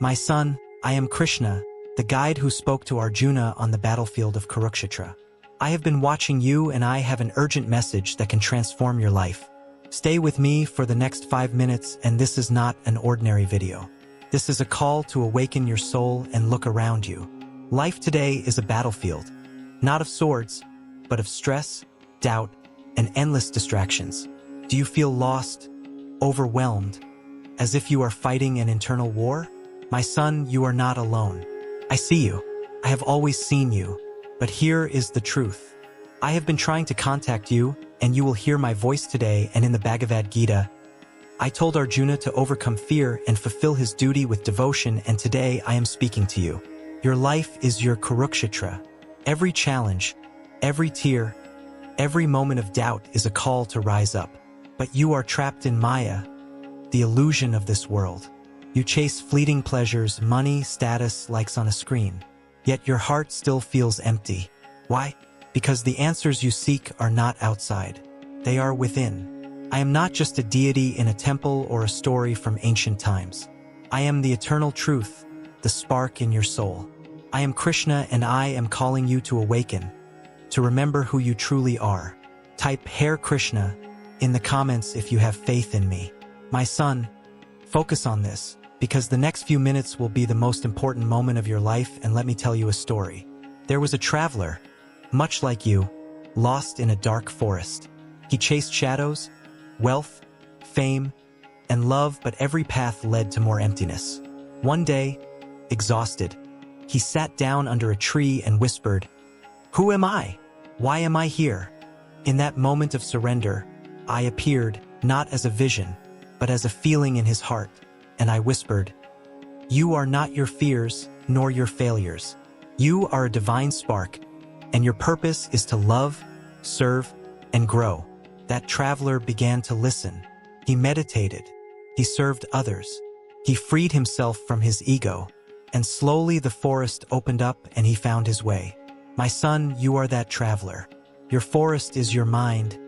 My son, I am Krishna, the guide who spoke to Arjuna on the battlefield of Kurukshetra. I have been watching you and I have an urgent message that can transform your life. Stay with me for the next 5 minutes, and this is not an ordinary video. This is a call to awaken your soul and look around you. Life today is a battlefield, not of swords, but of stress, doubt, and endless distractions. Do you feel lost, overwhelmed, as if you are fighting an internal war? My son, you are not alone. I see you. I have always seen you. But here is the truth. I have been trying to contact you, and you will hear my voice today. And in the Bhagavad Gita, I told Arjuna to overcome fear and fulfill his duty with devotion, and today I am speaking to you. Your life is your Kurukshetra. Every challenge, every tear, every moment of doubt is a call to rise up. But you are trapped in Maya, the illusion of this world. You chase fleeting pleasures, money, status, likes on a screen. Yet your heart still feels empty. Why? Because the answers you seek are not outside. They are within. I am not just a deity in a temple or a story from ancient times. I am the eternal truth, the spark in your soul. I am Krishna, and I am calling you to awaken, to remember who you truly are. Type Hare Krishna in the comments if you have faith in me. My son, focus on this, because the next few minutes will be the most important moment of your life. And let me tell you a story. There was a traveler, much like you, lost in a dark forest. He chased shadows, wealth, fame, and love, but every path led to more emptiness. One day, exhausted, he sat down under a tree and whispered, "Who am I? Why am I here?" In that moment of surrender, I appeared, not as a vision, but as a feeling in his heart, and I whispered, "You are not your fears, nor your failures. You are a divine spark, and your purpose is to love, serve, and grow." That traveler began to listen. He meditated. He served others. He freed himself from his ego, and slowly the forest opened up and he found his way. My son, you are that traveler. Your forest is your mind,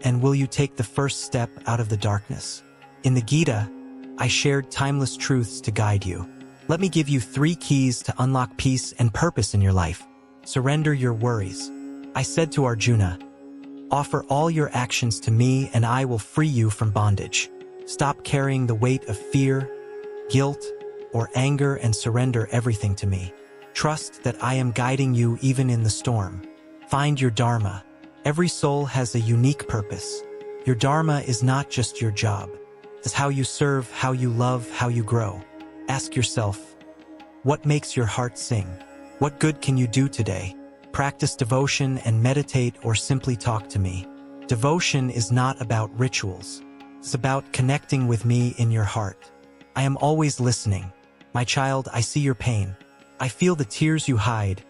and will you take the first step out of the darkness? In the Gita, I shared timeless truths to guide you. Let me give you 3 keys to unlock peace and purpose in your life. Surrender your worries. I said to Arjuna, "Offer all your actions to me and I will free you from bondage." Stop carrying the weight of fear, guilt, or anger and surrender everything to me. Trust that I am guiding you even in the storm. Find your dharma. Every soul has a unique purpose. Your dharma is not just your job. It's how you serve, how you love, how you grow. Ask yourself, what makes your heart sing? What good can you do today? Practice devotion and meditate, or simply talk to me. Devotion is not about rituals. It's about connecting with me in your heart. I am always listening. My child, I see your pain. I feel the tears you hide,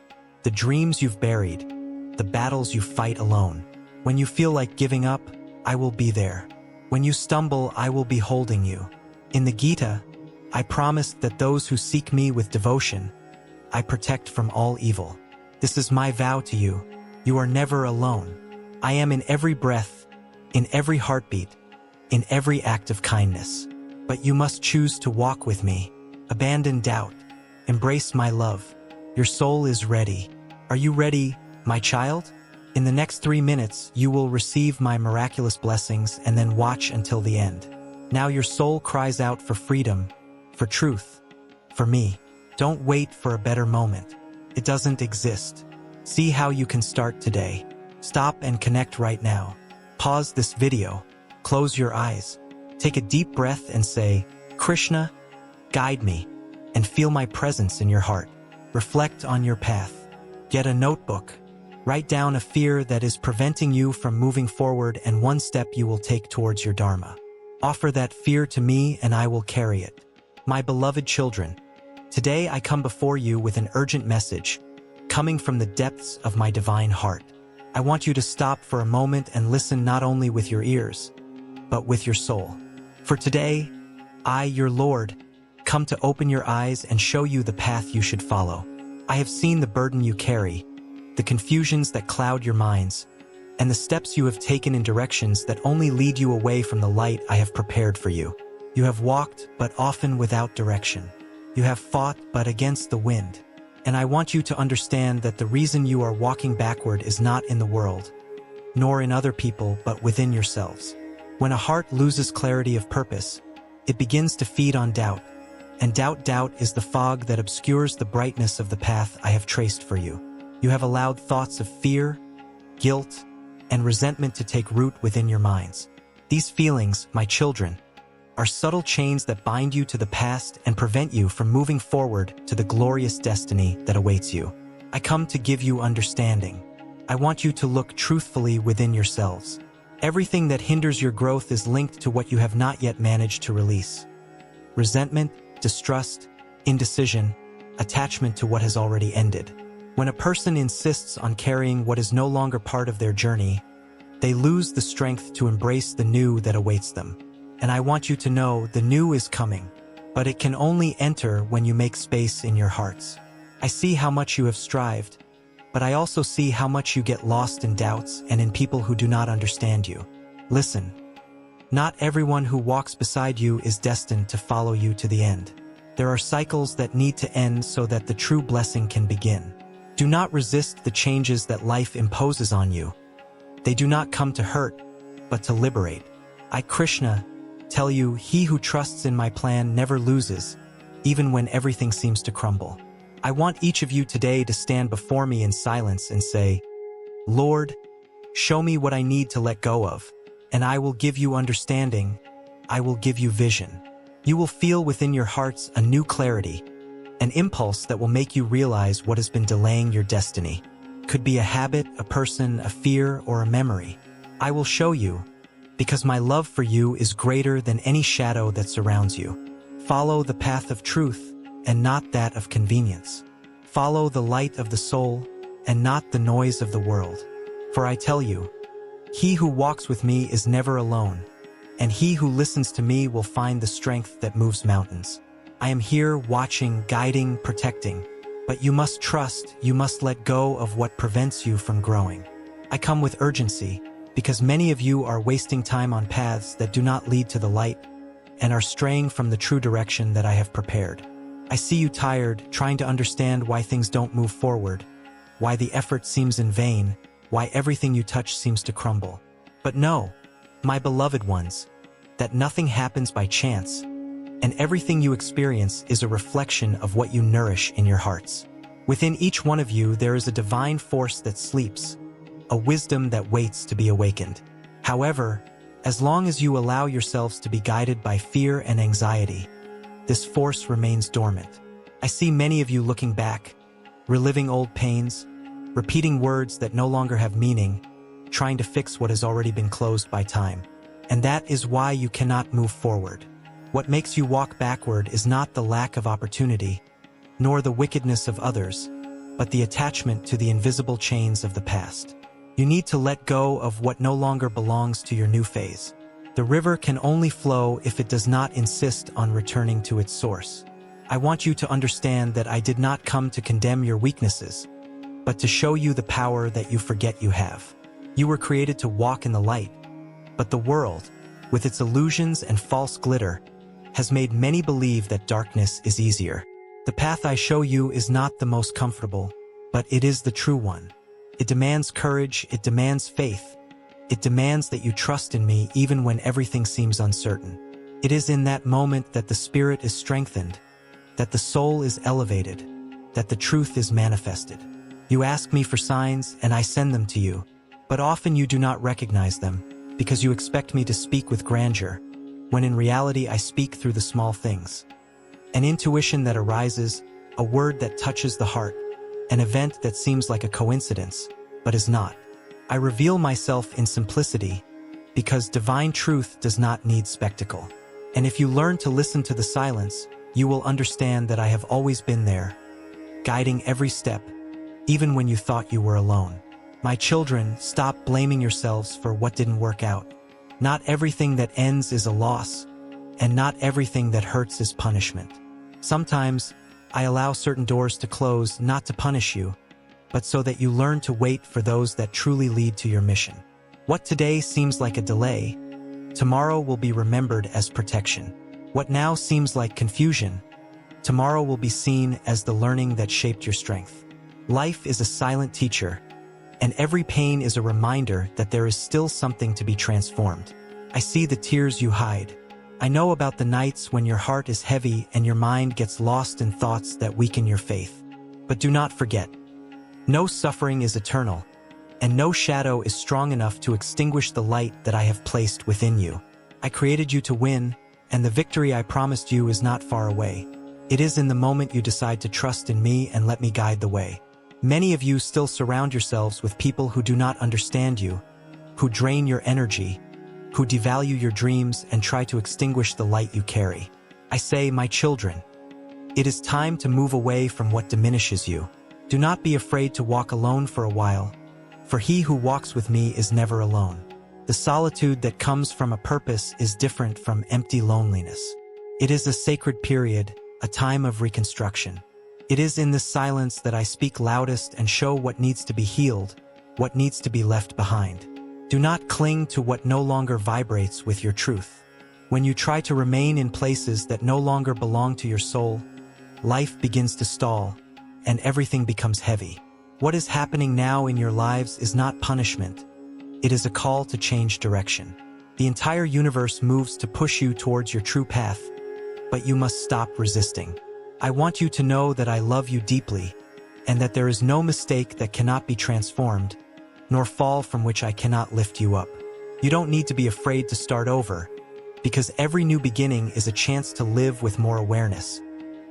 the dreams you've buried, the battles you fight alone. When you feel like giving up, I will be there. When you stumble, I will be holding you. In the Gita, I promised that those who seek me with devotion, I protect from all evil. This is my vow to you. You are never alone. I am in every breath, in every heartbeat, in every act of kindness. But you must choose to walk with me. Abandon doubt. Embrace my love. Your soul is ready. Are you ready, my child? In the next 3 minutes, you will receive my miraculous blessings, and then watch until the end. Now your soul cries out for freedom, for truth, for me. Don't wait for a better moment. It doesn't exist. See how you can start today. Stop and connect right now. Pause this video. Close your eyes. Take a deep breath and say, "Krishna, guide me," and feel my presence in your heart. Reflect on your path. Get a notebook. Write down a fear that is preventing you from moving forward and one step you will take towards your dharma. Offer that fear to me and I will carry it. My beloved children, today I come before you with an urgent message, coming from the depths of my divine heart. I want you to stop for a moment and listen, not only with your ears, but with your soul. For today, I, your Lord, come to open your eyes and show you the path you should follow. I have seen the burden you carry, the confusions that cloud your minds, and the steps you have taken in directions that only lead you away from the light I have prepared for you. You have walked, but often without direction. You have fought, but against the wind. And I want you to understand that the reason you are walking backward is not in the world, nor in other people, but within yourselves. When a heart loses clarity of purpose, it begins to feed on doubt. And doubt is the fog that obscures the brightness of the path I have traced for you. You have allowed thoughts of fear, guilt, and resentment to take root within your minds. These feelings, my children, are subtle chains that bind you to the past and prevent you from moving forward to the glorious destiny that awaits you. I come to give you understanding. I want you to look truthfully within yourselves. Everything that hinders your growth is linked to what you have not yet managed to release. Resentment, distrust, indecision, attachment to what has already ended. When a person insists on carrying what is no longer part of their journey, they lose the strength to embrace the new that awaits them. And I want you to know the new is coming, but it can only enter when you make space in your hearts. I see how much you have strived, but I also see how much you get lost in doubts and in people who do not understand you. Listen, not everyone who walks beside you is destined to follow you to the end. There are cycles that need to end so that the true blessing can begin. Do not resist the changes that life imposes on you. They do not come to hurt, but to liberate. I, Krishna, tell you, he who trusts in my plan never loses, even when everything seems to crumble. I want each of you today to stand before me in silence and say, Lord, show me what I need to let go of, and I will give you understanding. I will give you vision. You will feel within your hearts a new clarity, an impulse that will make you realize what has been delaying your destiny. Could be a habit, a person, a fear, or a memory. I will show you, because my love for you is greater than any shadow that surrounds you. Follow the path of truth, and not that of convenience. Follow the light of the soul, and not the noise of the world. For I tell you, he who walks with me is never alone, and he who listens to me will find the strength that moves mountains. I am here watching, guiding, protecting, but you must trust, you must let go of what prevents you from growing. I come with urgency, because many of you are wasting time on paths that do not lead to the light and are straying from the true direction that I have prepared. I see you tired, trying to understand why things don't move forward, why the effort seems in vain, why everything you touch seems to crumble. But know, my beloved ones, that nothing happens by chance, and everything you experience is a reflection of what you nourish in your hearts. Within each one of you there is a divine force that sleeps, a wisdom that waits to be awakened. However, as long as you allow yourselves to be guided by fear and anxiety, this force remains dormant. I see many of you looking back, reliving old pains, repeating words that no longer have meaning, trying to fix what has already been closed by time. And that is why you cannot move forward. What makes you walk backward is not the lack of opportunity, nor the wickedness of others, but the attachment to the invisible chains of the past. You need to let go of what no longer belongs to your new phase. The river can only flow if it does not insist on returning to its source. I want you to understand that I did not come to condemn your weaknesses, but to show you the power that you forget you have. You were created to walk in the light, but the world, with its illusions and false glitter, has made many believe that darkness is easier. The path I show you is not the most comfortable, but it is the true one. It demands courage, it demands faith. It demands that you trust in me even when everything seems uncertain. It is in that moment that the spirit is strengthened, that the soul is elevated, that the truth is manifested. You ask me for signs and I send them to you, but often you do not recognize them because you expect me to speak with grandeur, when in reality I speak through the small things. An intuition that arises, a word that touches the heart, an event that seems like a coincidence, but is not. I reveal myself in simplicity because divine truth does not need spectacle. And if you learn to listen to the silence, you will understand that I have always been there, guiding every step, even when you thought you were alone. My children, stop blaming yourselves for what didn't work out. Not everything that ends is a loss, and not everything that hurts is punishment. Sometimes, I allow certain doors to close not to punish you, but so that you learn to wait for those that truly lead to your mission. What today seems like a delay, tomorrow will be remembered as protection. What now seems like confusion, Tomorrow will be seen as the learning that shaped your strength. Life is a silent teacher, and every pain is a reminder that there is still something to be transformed. I see the tears you hide. I know about the nights when your heart is heavy and your mind gets lost in thoughts that weaken your faith. But do not forget, no suffering is eternal, and no shadow is strong enough to extinguish the light that I have placed within you. I created you to win, and the victory I promised you is not far away. It is in the moment you decide to trust in me and let me guide the way. Many of you still surround yourselves with people who do not understand you, who drain your energy, who devalue your dreams and try to extinguish the light you carry. I say, my children, it is time to move away from what diminishes you. Do not be afraid to walk alone for a while, for he who walks with me is never alone. The solitude that comes from a purpose is different from empty loneliness. It is a sacred period, a time of reconstruction. It is in this silence that I speak loudest and show what needs to be healed, what needs to be left behind. Do not cling to what no longer vibrates with your truth. When you try to remain in places that no longer belong to your soul, life begins to stall, and everything becomes heavy. What is happening now in your lives is not punishment. It is a call to change direction. The entire universe moves to push you towards your true path, but you must stop resisting. I want you to know that I love you deeply, and that there is no mistake that cannot be transformed, nor fall from which I cannot lift you up. You don't need to be afraid to start over, because every new beginning is a chance to live with more awareness,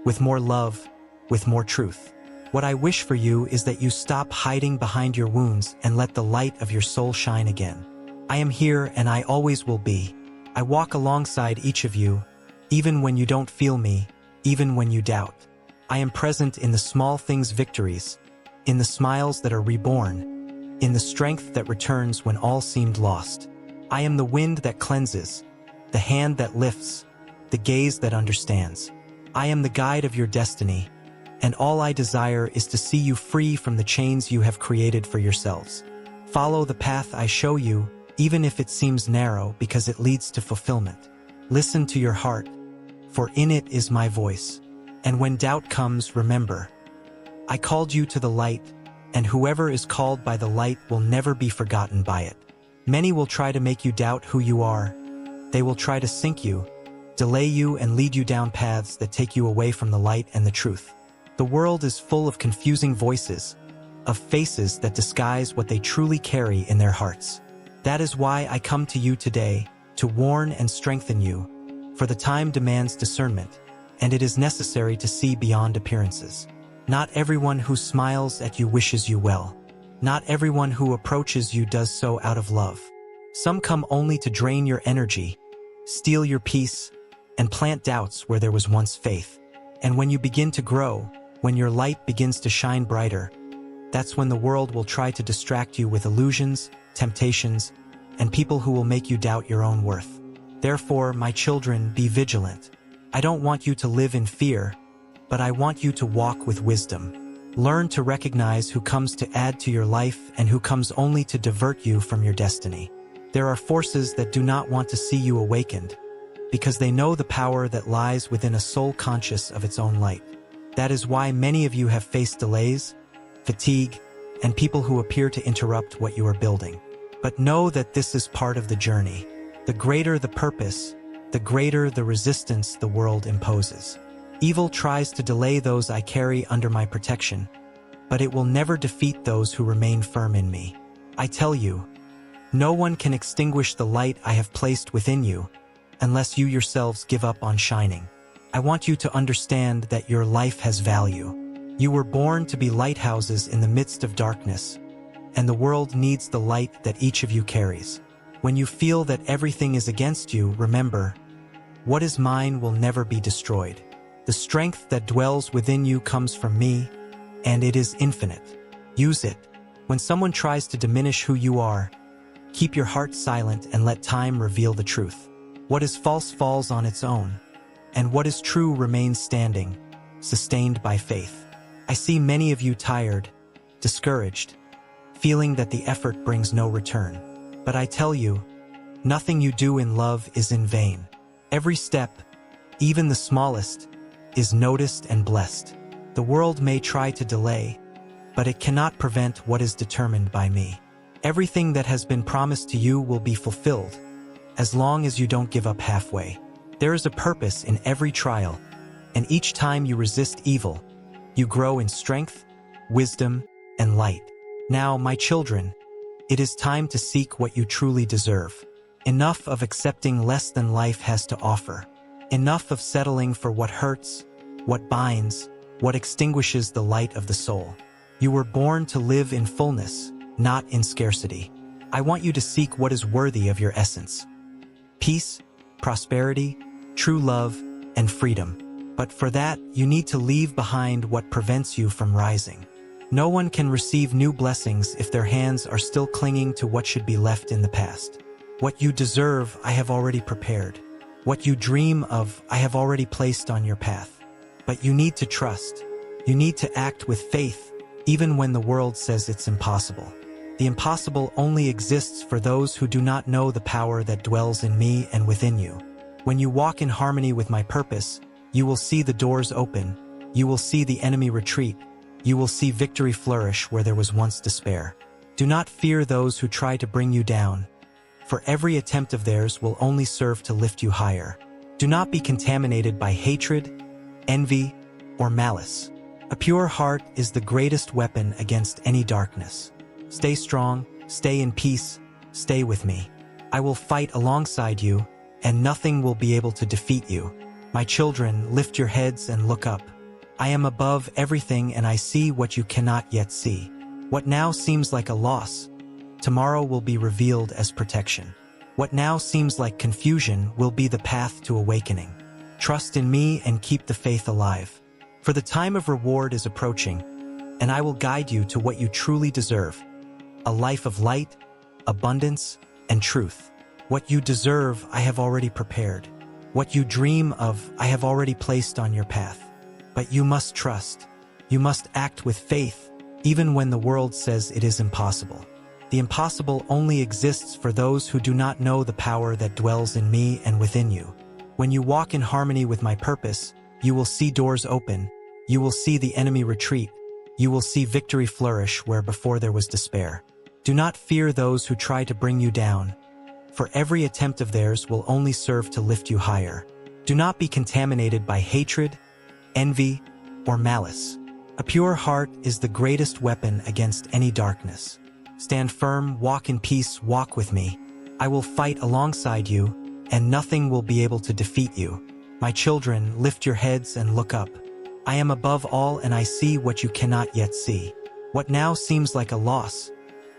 with more love, with more truth. What I wish for you is that you stop hiding behind your wounds and let the light of your soul shine again. I am here and I always will be. I walk alongside each of you, even when you don't feel me, even when you doubt. I am present in the small things' victories, in the smiles that are reborn, in the strength that returns when all seemed lost. I am the wind that cleanses, the hand that lifts, the gaze that understands. I am the guide of your destiny, and all I desire is to see you free from the chains you have created for yourselves. Follow the path I show you, even if it seems narrow, because it leads to fulfillment. Listen to your heart, for in it is my voice. And when doubt comes, remember, I called you to the light, and whoever is called by the light will never be forgotten by it. Many will try to make you doubt who you are. They will try to sink you, delay you, and lead you down paths that take you away from the light and the truth. The world is full of confusing voices, of faces that disguise what they truly carry in their hearts. That is why I come to you today, to warn and strengthen you, for the time demands discernment, and it is necessary to see beyond appearances. Not everyone who smiles at you wishes you well. Not everyone who approaches you does so out of love. Some come only to drain your energy, steal your peace, and plant doubts where there was once faith. And when you begin to grow, when your light begins to shine brighter, that's when the world will try to distract you with illusions, temptations, and people who will make you doubt your own worth. Therefore, my children, be vigilant. I don't want you to live in fear, but I want you to walk with wisdom. Learn to recognize who comes to add to your life and who comes only to divert you from your destiny. There are forces that do not want to see you awakened, because they know the power that lies within a soul conscious of its own light. That is why many of you have faced delays, fatigue, and people who appear to interrupt what you are building. But know that this is part of the journey. The greater the purpose, the greater the resistance the world imposes. Evil tries to delay those I carry under my protection, but it will never defeat those who remain firm in me. I tell you, no one can extinguish the light I have placed within you, unless you yourselves give up on shining. I want you to understand that your life has value. You were born to be lighthouses in the midst of darkness, and the world needs the light that each of you carries. When you feel that everything is against you, remember, what is mine will never be destroyed. The strength that dwells within you comes from me, and it is infinite. Use it. When someone tries to diminish who you are, keep your heart silent and let time reveal the truth. What is false falls on its own, and what is true remains standing, sustained by faith. I see many of you tired, discouraged, feeling that the effort brings no return. But I tell you, nothing you do in love is in vain. Every step, even the smallest, is noticed and blessed. The world may try to delay, but it cannot prevent what is determined by me. Everything that has been promised to you will be fulfilled, as long as you don't give up halfway. There is a purpose in every trial, and each time you resist evil, you grow in strength, wisdom, and light. Now, my children, it is time to seek what you truly deserve. Enough of accepting less than life has to offer. Enough of settling for what hurts, what binds, what extinguishes the light of the soul. You were born to live in fullness, not in scarcity. I want you to seek what is worthy of your essence. Peace, prosperity, true love, and freedom. But for that, you need to leave behind what prevents you from rising. No one can receive new blessings if their hands are still clinging to what should be left in the past. What you deserve, I have already prepared. What you dream of, I have already placed on your path. But you need to trust. You need to act with faith, even when the world says it's impossible. The impossible only exists for those who do not know the power that dwells in me and within you. When you walk in harmony with my purpose, you will see the doors open, you will see the enemy retreat, you will see victory flourish where there was once despair. Do not fear those who try to bring you down, for every attempt of theirs will only serve to lift you higher. Do not be contaminated by hatred, envy, or malice. A pure heart is the greatest weapon against any darkness. Stay strong, stay in peace, stay with me. I will fight alongside you, and nothing will be able to defeat you. My children, lift your heads and look up. I am above everything and I see what you cannot yet see. What now seems like a loss, tomorrow will be revealed as protection. What now seems like confusion will be the path to awakening. Trust in me and keep the faith alive. For the time of reward is approaching, and I will guide you to what you truly deserve. A life of light, abundance, and truth. What you deserve, I have already prepared. What you dream of, I have already placed on your path. But you must trust. You must act with faith, even when the world says it is impossible. The impossible only exists for those who do not know the power that dwells in me and within you. When you walk in harmony with my purpose, you will see doors open, you will see the enemy retreat, you will see victory flourish where before there was despair. Do not fear those who try to bring you down, for every attempt of theirs will only serve to lift you higher. Do not be contaminated by hatred, envy, or malice. A pure heart is the greatest weapon against any darkness. Stand firm, walk in peace, walk with me. I will fight alongside you, and nothing will be able to defeat you. My children, lift your heads and look up. I am above all and I see what you cannot yet see. What now seems like a loss,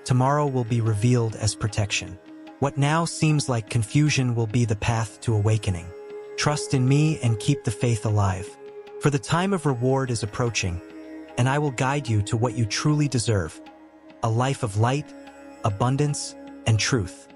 tomorrow will be revealed as protection. What now seems like confusion will be the path to awakening. Trust in me and keep the faith alive. For the time of reward is approaching, and I will guide you to what you truly deserve. A life of light, abundance, and truth.